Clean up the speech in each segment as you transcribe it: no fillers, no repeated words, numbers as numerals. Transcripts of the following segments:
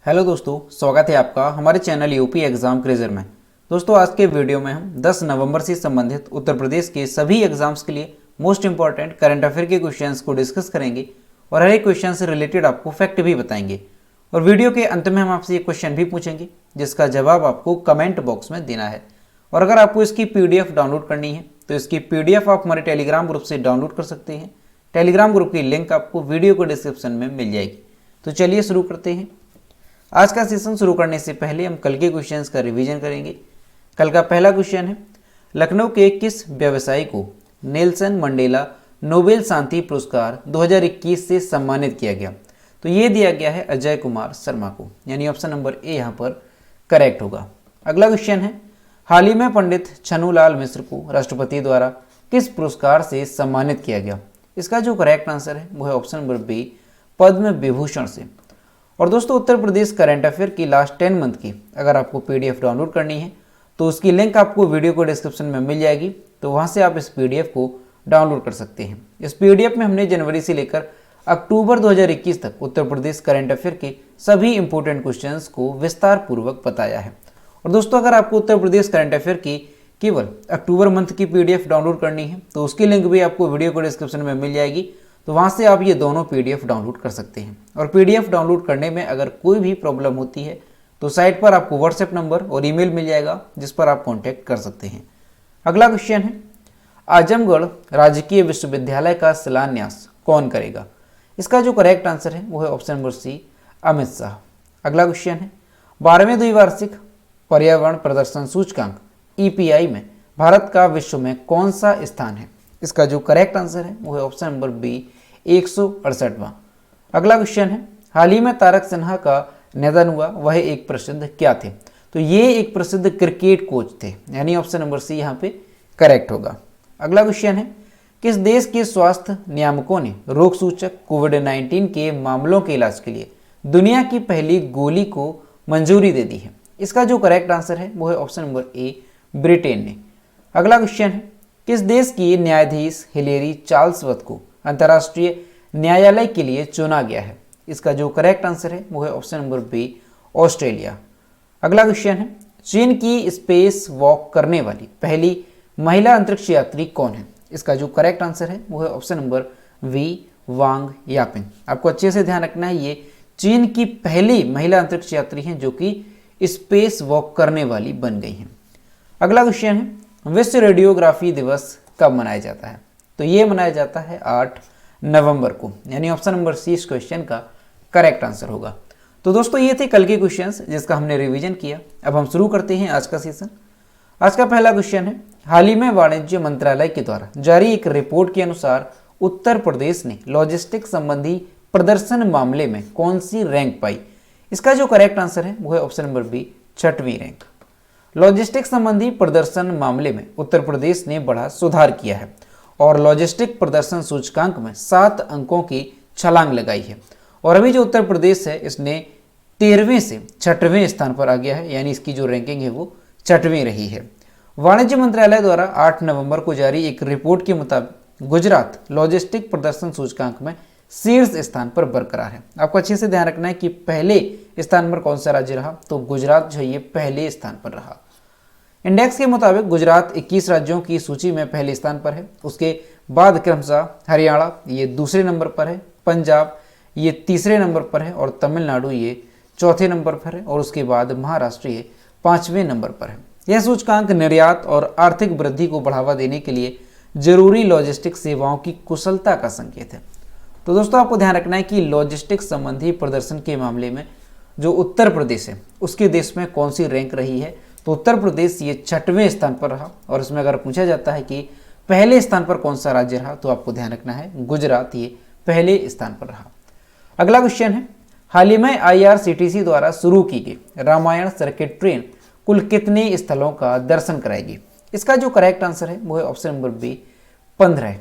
Hello दोस्तों, स्वागत है आपका हमारे चैनल यूपी एग्जाम क्रेजर में। दोस्तों, आज के वीडियो में हम 10 नवंबर से संबंधित उत्तर प्रदेश के सभी एग्जाम्स के लिए मोस्ट इंपॉर्टेंट करंट अफेयर के क्वेश्चंस को डिस्कस करेंगे और हर एक क्वेश्चन से रिलेटेड आपको फैक्ट भी बताएंगे। और वीडियो के अंत में हम आपसे एक क्वेश्चन भी पूछेंगे जिसका जवाब आपको कमेंट बॉक्स में देना है। और अगर आपको इसकी PDF डाउनलोड करनी है तो इसकी PDF आप हमारे टेलीग्राम ग्रुप से डाउनलोड कर सकते हैं। टेलीग्राम ग्रुप की लिंक आपको वीडियो को डिस्क्रिप्शन में मिल जाएगी। तो चलिए शुरू करते हैं। आज का सेशन शुरू करने से पहले हम कल के क्वेश्चंस का रिवीजन करेंगे। कल का पहला क्वेश्चन है, लखनऊ के किस व्यवसायी को नेल्सन मंडेला नोबेल शांति पुरस्कार 2021 से सम्मानित किया गया? तो ये दिया गया है अजय कुमार शर्मा को, यानी ऑप्शन नंबर ए यहाँ पर करेक्ट होगा। अगला क्वेश्चन है, हाल ही में पंडित छन्नूलाल मिश्र को राष्ट्रपति द्वारा किस पुरस्कार से सम्मानित किया गया? इसका जो करेक्ट आंसर है वो है option number B, Padma Vibhushan से। और दोस्तों, उत्तर प्रदेश करंट अफेयर की लास्ट 10 मंथ की अगर आपको PDF डाउनलोड करनी है तो उसकी लिंक आपको वीडियो को डिस्क्रिप्शन में मिल जाएगी। तो वहाँ से आप इस PDF को डाउनलोड कर सकते हैं। इस PDF में हमने जनवरी से लेकर अक्टूबर 2021 तक उत्तर प्रदेश करंट अफेयर के सभी इंपॉर्टेंट क्वेश्चंस को विस्तार पूर्वक बताया है। और दोस्तों, अगर आपको उत्तर प्रदेश करंट अफेयर की केवल अक्टूबर मंथ की PDF डाउनलोड करनी है तो उसकी लिंक भी आपको वीडियो को डिस्क्रिप्शन में मिल जाएगी। तो वहाँ से आप ये दोनों PDF डाउनलोड कर सकते हैं। और PDF डाउनलोड करने में अगर कोई भी प्रॉब्लम होती है तो साइट पर आपको WhatsApp नंबर और ईमेल मिल जाएगा जिस पर आप कांटेक्ट कर सकते हैं। अगला क्वेश्चन है, आजमगढ़ राजकीय विश्वविद्यालय का शिलान्यास कौन करेगा? इसका जो करेक्ट आंसर है वो है option number C, Amit Shah. अगला क्वेश्चन है, 12वें द्विवार्षिक पर्यावरण प्रदर्शन सूचकांक EPI में भारत का विश्व में कौन सा स्थान है? इसका जो करेक्ट आंसर है वो है ऑप्शन नंबर बी, 168वां। अगला क्वेश्चन है, हाल ही में तारक सिन्हा का निधन हुआ, वह एक प्रसिद्ध क्या थे? तो ये एक प्रसिद्ध क्रिकेट कोच थे, यानी ऑप्शन नंबर सी यहाँ पे करेक्ट होगा। अगला क्वेश्चन है, किस देश के स्वास्थ्य नियामकों ने रोग सूचक कोविड-19 के मामलों के इलाज के लिए दुनिया की पहली गोली को मंजूरी दे दी है? इसका जो करेक्ट आंसर है वो है ऑप्शन नंबर ए, ब्रिटेन ने। अगला क्वेश्चन है, किस देश की न्यायाधीश हिलेरी चार्ल्सवर्थ को अंतर्राष्ट्रीय न्यायालय के लिए चुना गया है? इसका जो करेक्ट आंसर है वो है ऑप्शन नंबर बी, ऑस्ट्रेलिया। अगला क्वेश्चन है, चीन की स्पेस वॉक करने वाली पहली महिला अंतरिक्ष यात्री कौन है? इसका जो करेक्ट आंसर है वो है option number V, Wang Yaping. आपको अच्छे से ध्यान रखना है, ये चीन की पहली महिला अंतरिक्ष यात्री हैं जो कि स्पेस वॉक करने वाली बन गई हैं। अगला क्वेश्चन है, विश्व रेडियोग्राफी दिवस कब मनाया जाता है? तो ये मनाया जाता है 8 नवंबर को, यानी ऑप्शन नंबर सी इस क्वेश्चन का करेक्ट आंसर होगा। तो दोस्तों, ये थे कल के क्वेश्चंस जिसका हमने रिवीजन किया। अब हम शुरू करते हैं आज का सेशन। आज का पहला क्वेश्चन है, हाल ही में वाणिज्य मंत्रालय के द्वारा जारी एक रिपोर्ट के अनुसार उत्तर प्रदेश ने लॉजिस्टिक्स संबंधी प्रदर्शन मामले में कौन सी रैंक पाई? इसका जो करेक्ट आंसर है वो है ऑप्शन नंबर बी, 6वीं रैंक। लॉजिस्टिक्स संबंधी प्रदर्शन मामले में उत्तर प्रदेश ने बड़ा सुधार किया है और लॉजिस्टिक प्रदर्शन सूचकांक में 7 अंकों की छलांग लगाई है। और अभी जो उत्तर प्रदेश है इसने 13वें से 6वें स्थान पर आ गया है, यानी इसकी जो रैंकिंग है वो 6वीं रही है। वाणिज्य मंत्रालय द्वारा 8 नवंबर को जारी एक रिपोर्ट के मुताबिक गुजरात लॉजिस्टिक प्रदर्शन सूचकांक में शीर्ष स्थान पर बरकरार है। आपको अच्छे से ध्यान रखना है कि पहले स्थान पर कौन सा राज्य रहा, तो गुजरात जो है ये पहले स्थान पर रहा। इंडेक्स के मुताबिक गुजरात 21 राज्यों की सूची में पहले स्थान पर है। उसके बाद क्रमशः हरियाणा ये दूसरे नंबर पर है, पंजाब ये तीसरे नंबर पर है और तमिलनाडु ये चौथे नंबर पर है और उसके बाद महाराष्ट्र ये 5वें नंबर पर है। यह सूचकांक निर्यात और आर्थिक वृद्धि को बढ़ावा देने के लिए जरूरी लॉजिस्टिक सेवाओं की कुशलता का संकेत है। तो दोस्तों, आपको ध्यान रखना है कि लॉजिस्टिक्स संबंधी प्रदर्शन के मामले में जो उत्तर प्रदेश है उसके देश में कौन सी रैंक रही है, तो उत्तर प्रदेश ये 6वें स्थान पर रहा। और इसमें अगर पूछा जाता है कि पहले स्थान पर कौन सा राज्य रहा, तो आपको ध्यान रखना है गुजरात ये पहले स्थान पर रहा। अगला क्वेश्चन है, हाल ही में IRCTC द्वारा शुरू की गई रामायण सर्किट ट्रेन कुल कितने स्थलों का दर्शन कराएगी? इसका जो करेक्ट आंसर है वो है ऑप्शन नंबर बी, 15।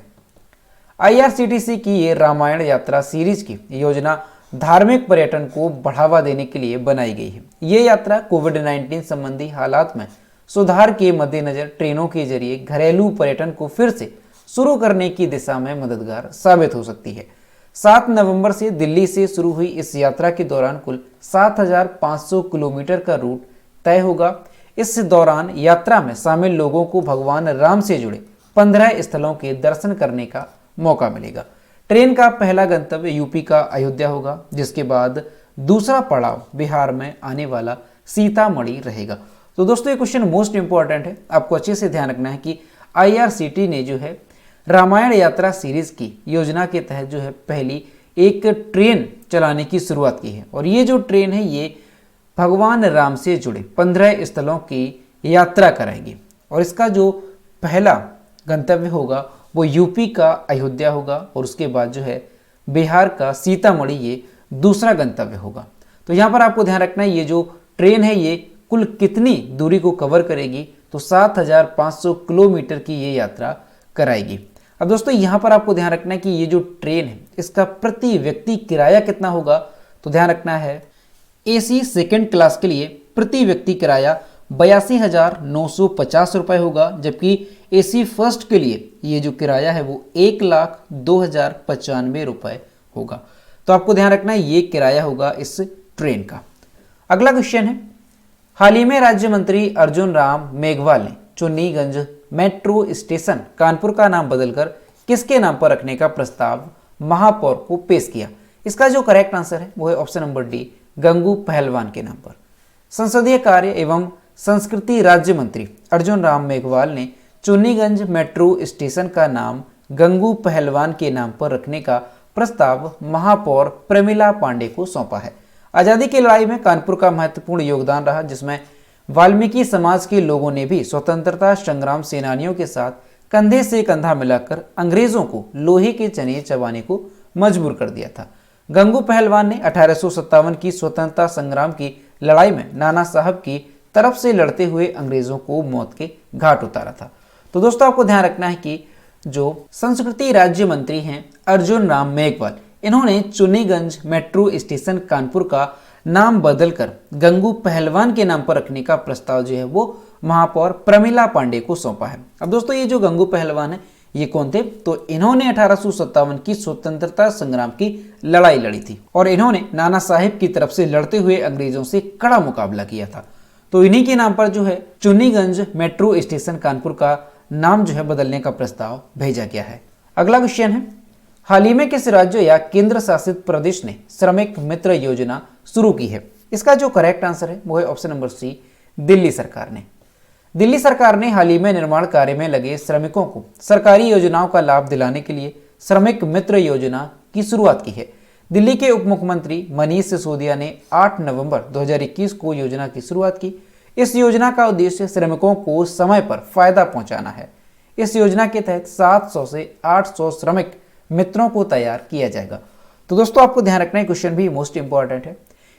IRCTC की ये रामायण यात्रा सीरीज की योजना धार्मिक पर्यटन को बढ़ावा देने के लिए बनाई गई है। ये यात्रा कोविड-19 संबंधी हालात में सुधार के मद्देनजर ट्रेनों के जरिए घरेलू पर्यटन को फिर से शुरू करने की दिशा में मददगार साबित हो सकती है। 7 नवंबर से दिल्ली से शुरू हुई इस यात्रा के दौरान कुल 7,500 किलोमीटर का रूट तय होगा। इस दौरान यात्रा में शामिल लोगों को भगवान राम से जुड़े 15 स्थलों के दर्शन करने का मौका मिलेगा। ट्रेन का पहला गंतव्य यूपी का अयोध्या होगा, जिसके बाद दूसरा पड़ाव बिहार में आने वाला सीतामढ़ी रहेगा। तो दोस्तों ये क्वेश्चन मोस्ट इंपॉर्टेंट है, आपको अच्छे से ध्यान रखना है कि IRCT ने जो है रामायण यात्रा सीरीज की योजना के तहत जो है पहली एक ट्रेन चलाने की शुरुआत की है, और ये जो ट्रेन है ये भगवान राम से जुड़े 15 स्थलों की यात्रा कराएगी। और इसका जो पहला गंतव्य होगा वो यूपी का अयोध्या होगा, और उसके बाद जो है बिहार का सीतामढ़ी ये दूसरा गंतव्य होगा। तो यहाँ पर आपको ध्यान रखना है ये जो ट्रेन है ये कुल कितनी दूरी को कवर करेगी, तो 7,500 किलोमीटर की ये यात्रा कराएगी। अब दोस्तों यहाँ पर आपको ध्यान रखना है कि ये जो ट्रेन है इसका प्रति व्यक्ति किराया कितना होगा, तो ध्यान रखना है AC सेकेंड क्लास के लिए प्रति व्यक्ति किराया 82,950 रुपये होगा, जबकि AC फर्स्ट के लिए ये जो किराया है वो 1,02,095 रुपये होगा। तो आपको ध्यान रखना है ये किराया होगा इस ट्रेन का। अगला क्वेश्चन है, हाल ही में राज्य मंत्री अर्जुन राम मेघवाल ने चुन्नीगंज मेट्रो स्टेशन कानपुर का नाम बदलकर किसके नाम पर रखने का प्रस्ताव महापौर को पेश किया। इसका जो करेक्ट आंसर है वो है ऑप्शन नंबर डी, गंगू पहलवान के नाम पर। संसदीय कार्य एवं संस्कृति राज्य मंत्री अर्जुन राम मेघवाल ने चुन्नीगंज मेट्रो स्टेशन का नाम गंगू पहलवान के नाम पर रखने का प्रस्ताव महापौर प्रमिला पांडे को सौंपा है। आजादी की लड़ाई में कानपुर का महत्वपूर्ण योगदान रहा, जिसमें वाल्मीकि समाज के लोगों ने भी स्वतंत्रता संग्राम सेनानियों के साथ कंधे से कंधा मिलाकर अंग्रेजों को लोहे के चने चबाने को मजबूर कर दिया था। गंगू पहलवान ने 1857 की स्वतंत्रता संग्राम की लड़ाई में नाना साहब की तरफ से लड़ते हुए अंग्रेजों को मौत के घाट उतारा था। तो दोस्तों आपको ध्यान रखना है कि जो संस्कृति राज्य मंत्री हैं अर्जुन राम मेघवाल, इन्होंने चुन्नीगंज मेट्रो स्टेशन कानपुर का नाम बदलकर गंगू पहलवान के नाम पर रखने का प्रस्ताव जो है वो महापौर प्रमिला पांडे को सौंपा है। अब दोस्तों ये जो गंगू पहलवान है ये कौन थे, तो इन्होंने 1857 की स्वतंत्रता संग्राम की लड़ाई लड़ी थी, और इन्होंने नाना साहिब की तरफ से लड़ते हुए अंग्रेजों से कड़ा मुकाबला किया था। तो इन्हीं के नाम पर जो है चुन्नीगंज मेट्रो स्टेशन कानपुर का नाम जो है बदलने का प्रस्ताव भेजा गया है। अगला क्वेश्चन है, हाल ही में किस राज्य या केंद्र शासित प्रदेश ने श्रमिक मित्र योजना शुरू की है। इसका जो करेक्ट आंसर है वो है ऑप्शन नंबर सी, दिल्ली सरकार ने। दिल्ली सरकार ने हाल ही में निर्माण कार्य में लगे श्रमिकों को सरकारी योजनाओं का लाभ दिलाने के लिए श्रमिक मित्र योजना की शुरुआत की है। दिल्ली के उप मुख्यमंत्री मनीष सिसोदिया ने 8 नवंबर 2021 को योजना की शुरुआत की। इस योजना का उद्देश्य श्रमिकों को समय पर फायदा पहुंचाना है। इस योजना के तहत 700 से 800 श्रमिक मित्रों को तैयार किया जाएगा। तो दोस्तों आपको ध्यान रखना है, क्वेश्चन भी मोस्ट इंपॉर्टेंट है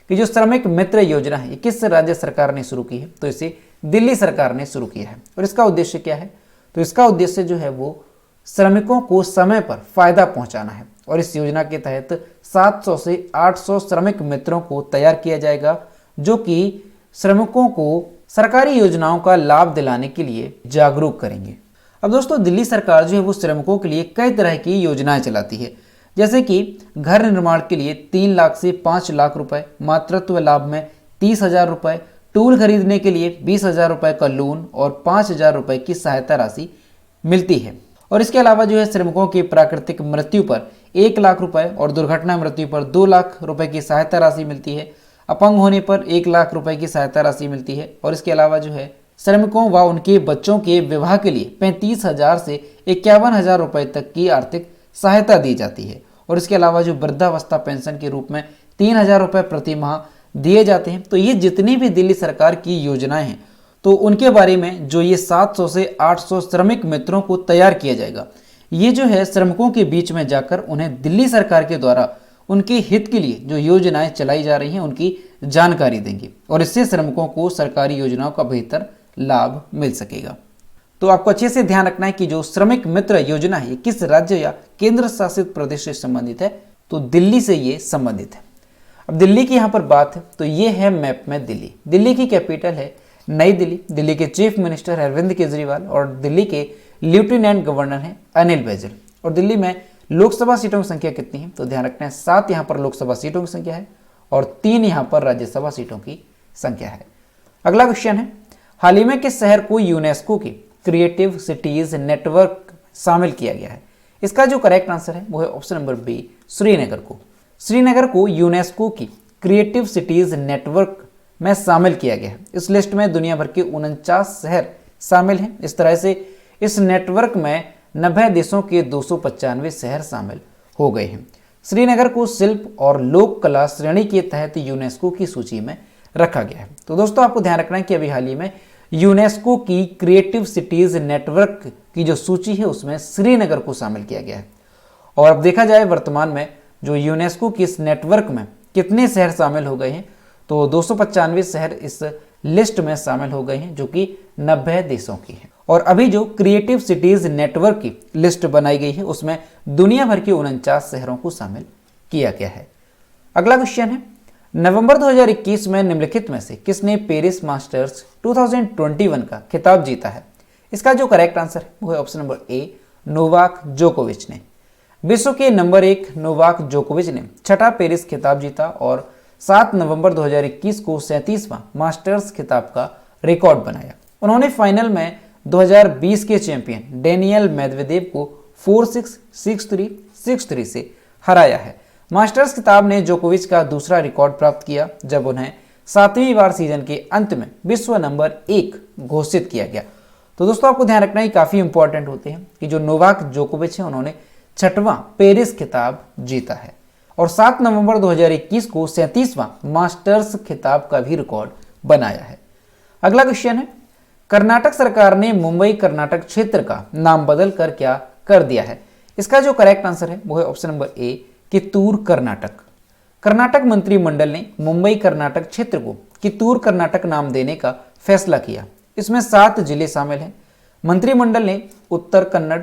कि जो श्रमिक मित्र योजना है ये किस राज्य सरकार ने शुरू की है, तो इसे दिल्ली सरकार ने शुरू किया है। और इसका उद्देश्य क्या है, तो इसका उद्देश्य जो है वो श्रमिकों को समय पर फायदा पहुंचाना है, और इस योजना के तहत 700 से 800 श्रमिक मित्रों को तैयार किया जाएगा, जो कि श्रमिकों को सरकारी योजनाओं का लाभ दिलाने के लिए जागरूक करेंगे। अब दोस्तों दिल्ली सरकार जो है वो श्रमिकों के लिए कई तरह की योजनाएं चलाती है, जैसे कि घर निर्माण के लिए 3 लाख से 5 लाख रुपए, मातृत्व लाभ में 30,000 रुपए, टूल खरीदने के लिए 20,000 रुपए का लोन और 5,000 रुपए की सहायता राशि मिलती है। और इसके अलावा जो है श्रमिकों की प्राकृतिक मृत्यु पर 1 लाख रुपए और दुर्घटना मृत्यु पर 2 लाख रुपए की सहायता राशि मिलती है। अपंग होने पर 1 लाख रुपए की सहायता राशि मिलती है। और इसके अलावा जो है श्रमिकों व उनके बच्चों के विवाह के लिए 35,000 से 51,000 रुपए तक की आर्थिक सहायता दी जाती है। और इसके अलावा जो वृद्धावस्था पेंशन के रूप में 3,000 रुपए प्रति माह दिए जाते हैं। तो ये जितनी भी दिल्ली सरकार की योजनाएं हैं तो उनके बारे में जो ये 700 से 800 श्रमिक मित्रों को तैयार किया जाएगा, ये जो है श्रमिकों के बीच में जाकर उन्हें दिल्ली सरकार के द्वारा उनके हित के लिए जो योजनाएं चलाई जा रही हैं उनकी जानकारी देंगे, और इससे श्रमिकों को सरकारी योजनाओं का बेहतर लाभ मिल सकेगा। तो आपको अच्छे से ध्यान रखना है कि जो श्रमिक मित्र योजना है किस राज्य या केंद्र शासित प्रदेश से संबंधित है, तो दिल्ली से ये संबंधित है। अब दिल्ली की यहाँ पर बात है तो ये है मैप में दिल्ली। दिल्ली की कैपिटल है नई दिल्ली। दिल्ली के चीफ मिनिस्टर अरविंद केजरीवाल और दिल्ली के लेफ्टिनेंट गवर्नर हैं अनिल बैजल। और दिल्ली में लोकसभा सीटों की संख्या कितनी है? तो ध्यान रखना है 7 यहाँ पर लोकसभा सीटों की संख्या है और 3 यहाँ पर राज्यसभा सीटों की संख्या है। अगला क्वेश्चन है, हाल ही में किस शहर को यूनेस्को की क्रिएटिव सिटीज नेटवर्क शामिल किया गया है? इसका जो करेक्ट आंसर है वो है ऑप्शन नंबर बी, श्रीनगर को। श्रीनगर को यूनेस्को की क्रिएटिव सिटीज नेटवर्क में शामिल किया गया है। इस लिस्ट में दुनिया भर के 49 शहर शामिल हैं। इस तरह से इस नेटवर्क में 90 देशों के 295 शहर शामिल हो गए हैं। श्रीनगर को शिल्प और लोक कला श्रेणी के तहत यूनेस्को की सूची में रखा गया है। तो दोस्तों आपको ध्यान रखना है कि अभी हाल ही में यूनेस्को की क्रिएटिव सिटीज नेटवर्क की जो सूची है उसमें श्रीनगर को शामिल किया गया है। और अब देखा जाए वर्तमान में जो यूनेस्को की इस नेटवर्क में कितने शहर शामिल हो गए हैं, तो 295 शहर इस लिस्ट में शामिल हो गए हैं जो कि 90 देशों की है। और अभी जो क्रिएटिव सिटीज नेटवर्क की लिस्ट बनाई गई है उसमें दुनिया भर के 49 शहरों को शामिल किया गया है। अगला क्वेश्चन है, नवंबर 2021 में निम्नलिखित में से किसने पेरिस मास्टर्स 2021 का खिताब जीता है? इसका जो करेक्ट आंसर है वो है ऑप्शन नंबर ए, नोवाक जोकोविच ने। विश्व के नंबर 1 नोवाक जोकोविच ने 6ठा पेरिस खिताब जीता और 7 नवंबर 2021 को 37वां मास्टर्स खिताब का रिकॉर्ड बनाया। उन्होंने फाइनल में 2020 के चैंपियन डेनियल मेदवेदेव को 4-6, 6-3, 6-3 से हराया है। मास्टर्स खिताब ने जोकोविच का दूसरा रिकॉर्ड प्राप्त किया जब उन्हें 7वीं बार सीजन के अंत में विश्व नंबर 1 घोषित किया गया। तो दोस्तों आपको ध्यान रखना ही काफी इंपॉर्टेंट होते हैं कि जो नोवाक जोकोविच है उन्होंने 6वां पेरिस खिताब जीता है और 7 नवंबर 2021 को 37वां मास्टर्स खिताब का भी रिकॉर्ड बनाया है। अगला क्वेश्चन है, कर्नाटक सरकार ने मुंबई कर्नाटक क्षेत्र का नाम बदल कर क्या कर दिया है? इसका जो करेक्ट आंसर है वो है option number A, Kittur Karnataka. Karnataka मंत्रिमंडल ने मुंबई कर्नाटक क्षेत्र को कित्तूर कर्नाटक नाम देने का फैसला किया। इसमें 7 जिले शामिल हैं। मंत्रिमंडल ने उत्तर कन्नड़,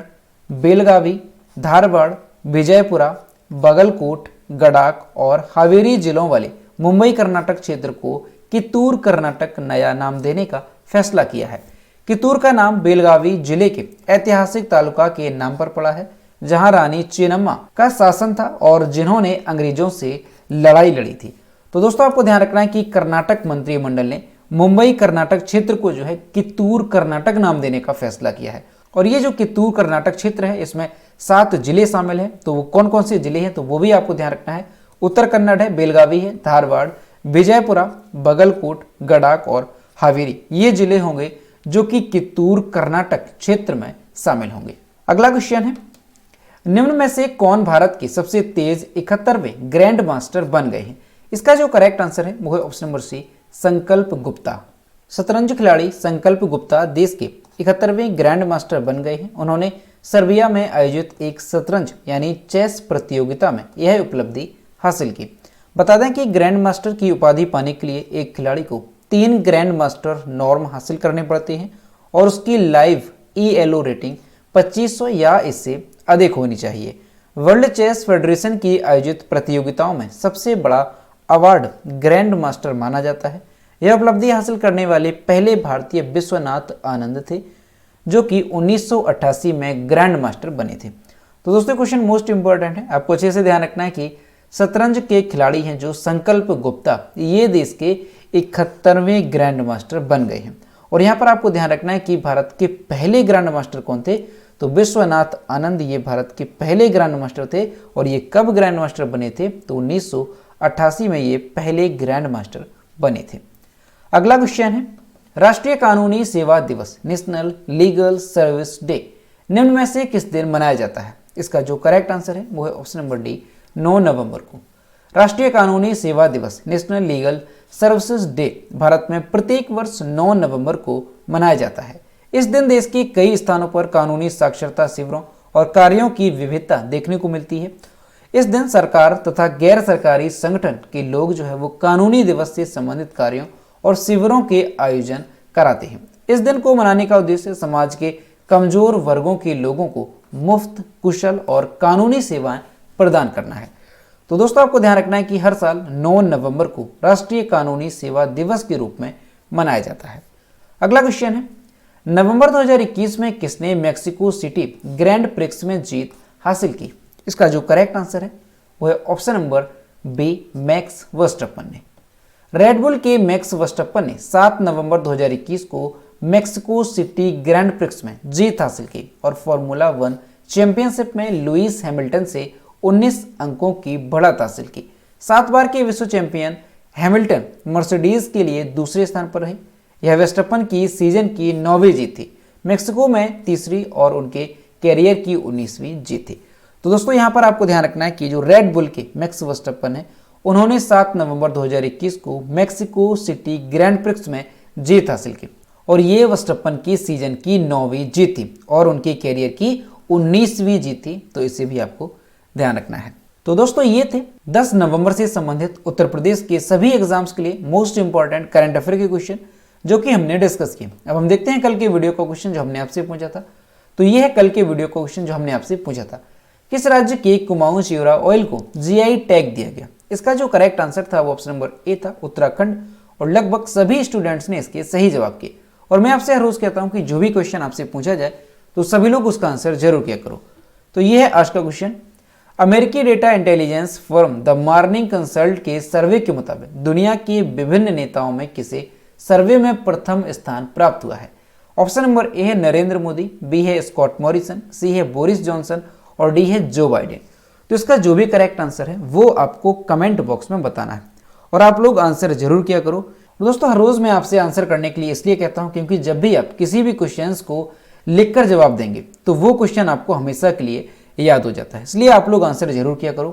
बेलगावी, धारवाड़, विजयपुरा, बागलकोट, गडाक और हावेरी जिलों वाले मुंबई कर्नाटक क्षेत्र को कित्तूर कर्नाटक नया नाम देने का फैसला किया है। कित्तूर का नाम बेलगावी जिले के ऐतिहासिक तालुका के नाम पर पड़ा है जहां रानी चेन्नम्मा का शासन था और जिन्होंने अंग्रेजों से लड़ाई लड़ी थी। तो दोस्तों आपको ध्यान रखना है कि कर्नाटक मंत्रिमंडल ने मुंबई कर्नाटक क्षेत्र को जो है कित्तूर कर्नाटक नाम देने का फैसला किया है। और ये जो कित्तूर कर्नाटक क्षेत्र है इसमें 7 जिले शामिल हैं। तो वो कौन कौन से जिले हैं तो वो भी आपको ध्यान रखना है। उत्तर कन्नड़ है, बेलगावी है, धारवाड़, विजयपुरा, बागलकोट, गडाक और हावेरी, ये जिले होंगे जो कि कित्तूर कर्नाटक क्षेत्र में शामिल होंगे। अगला क्वेश्चन है, निम्न में से कौन भारत के सबसे तेज 71वें ग्रैंड मास्टर बन गए हैं? इसका जो करेक्ट आंसर है वो है ऑप्शन नंबर सी, संकल्प गुप्ता। शतरंज खिलाड़ी संकल्प गुप्ता देश के 71वें ग्रैंड मास्टर बन गए हैं। उन्होंने सर्बिया में आयोजित एक शतरंज यानी चेस प्रतियोगिता में यह उपलब्धि हासिल की। बता दें कि ग्रैंड मास्टर की उपाधि पाने के लिए एक खिलाड़ी को 3 ग्रैंड मास्टर नॉर्म हासिल करने पड़ते हैं और उसकी लाइव ELO रेटिंग 2500 या इससे अधिक होनी चाहिए। वर्ल्ड चेस फेडरेशन की आयोजित प्रतियोगिताओं में सबसे बड़ा अवार्ड ग्रैंड मास्टर माना जाता है। यह उपलब्धि हासिल करने वाले पहले भारतीय विश्वनाथ आनंद थे जो कि 1988 में ग्रैंड मास्टर बने थे। तो दोस्तों क्वेश्चन मोस्ट इंपॉर्टेंट है, आपको अच्छे से ध्यान रखना है कि शतरंज के खिलाड़ी हैं जो संकल्प गुप्ता, ये देश के 71वें ग्रैंड मास्टर बन गए हैं। और यहाँ पर आपको ध्यान रखना है कि भारत के पहले ग्रैंड मास्टर कौन थे, तो विश्वनाथ आनंद ये भारत के पहले ग्रैंड मास्टर थे। और ये कब ग्रैंड मास्टर बने थे, तो 1988 में ये पहले ग्रैंड मास्टर बने थे। अगला क्वेश्चन है, राष्ट्रीय कानूनी सेवा दिवस नेशनल लीगल सर्विस डे निम्न में से किस दिन मनाया जाता है? इसका जो करेक्ट आंसर है वो है ऑप्शन नंबर डी, 9 नवंबर को। राष्ट्रीय कानूनी सेवा दिवस national legal services day Bharat में प्रत्येक वर्ष 9 नवंबर को मनाया जाता है। इस दिन देश के कई स्थानों पर कानूनी साक्षरता शिविरों और कार्यों की विविधता देखने को मिलती है। इस दिन सरकार तथा गैर सरकारी संगठन के लोग जो है वो कानूनी दिवस से संबंधित कार्यों और शिविरों के आयोजन कराते हैं। इस दिन को मनाने का उद्देश्य समाज के कमजोर वर्गों के लोगों को मुफ्त, कुशल और कानूनी सेवाएं प्रदान करना है। तो दोस्तों आपको ध्यान रखना है कि हर साल 9 नवंबर को राष्ट्रीय कानूनी सेवा दिवस के रूप में मनाया जाता है। अगला क्वेश्चन है, नवंबर 2021 में किसने मेक्सिको सिटी ग्रैंड प्रिक्स में जीत हासिल की? इसका जो करेक्ट आंसर है वो है ऑप्शन नंबर बी, मैक्स वर्स्टप्पन ने। रेड बुल के मैक्स वर्स्टप्पन ने 7 नवंबर 2021 को मेक्सिको सिटी ग्रैंड प्रिक्स में जीत हासिल की और फॉर्मूला 1 चैंपियनशिप में लुइस हैमिल्टन से 19 अंकों की बढ़त हासिल की। 7 बार के विश्व चैंपियन हैमिल्टन मर्सिडीज के लिए दूसरे स्थान पर रहे। यह वर्स्टप्पन की सीजन की 9वीं जीत थी, मेक्सिको में तीसरी और उनके कैरियर की 19वीं जीत थी। तो दोस्तों यहाँ पर आपको ध्यान रखना है कि जो रेड बुल के मैक्स वर्स्टप्पन है उन्होंने 7 नवंबर 2021 को मेक्सिको सिटी ग्रैंड प्रिक्स में जीत हासिल की और ये वर्स्टप्पन की सीजन की 9वीं जीत थी और उनके कैरियर की 19वीं जीत थी। तो इसे भी आपको ध्यान रखना है। तो दोस्तों ये थे 10 नवंबर से संबंधित उत्तर प्रदेश के सभी एग्जाम्स के लिए मोस्ट इंपॉर्टेंट करंट अफेयर के क्वेश्चन जो कि हमने डिस्कस किए। अब हम देखते हैं कल के वीडियो का क्वेश्चन जो हमने आपसे पूछा था। तो ये है कल के वीडियो का क्वेश्चन जो हमने आपसे पूछा था, किस राज्य के कुमाऊं चियोरा ऑयल को जीआई टैग दिया गया? इसका जो करेक्ट आंसर था वो ऑप्शन नंबर ए था, उत्तराखंड। और लगभग सभी स्टूडेंट्स ने इसके सही जवाब किए। और मैं आपसे हर रोज कहता हूं कि जो भी क्वेश्चन आपसे पूछा जाए तो सभी लोग उसका आंसर जरूर किया करो। तो ये है आज का क्वेश्चन। अमेरिकी data intelligence firm the morning consult के सर्वे के मुताबिक दुनिया के विभिन्न नेताओं में किसे सर्वे में प्रथम स्थान प्राप्त हुआ है? ऑप्शन नंबर ए है नरेंद्र मोदी, बी है स्कॉट मॉरिसन, सी है बोरिस जॉनसन और डी है जो बाइडेन। तो इसका जो भी करेक्ट आंसर है वो आपको कमेंट बॉक्स में बताना है और आप लोग आंसर जरूर किया करो। दोस्तों हर रोज मैं आपसे आंसर करने के लिए इसलिए कहता हूं क्योंकि जब भी आप किसी भी क्वेश्चंस को लिखकर जवाब देंगे तो वो क्वेश्चन आपको हमेशा के लिए याद हो जाता है, इसलिए आप लोग आंसर जरूर किया करो।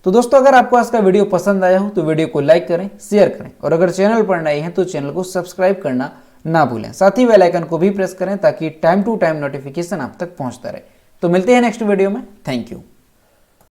तो दोस्तों अगर आपको आज का वीडियो पसंद आया हो तो वीडियो को लाइक करें, शेयर करें और अगर चैनल पर नए हैं तो चैनल को सब्सक्राइब करना ना भूलें। साथ ही बेल आइकन को भी प्रेस करें ताकि टाइम टू टाइम नोटिफिकेशन आप तक पहुंचता रहे। तो मिलते हैं नेक्स्ट वीडियो में। Thank you.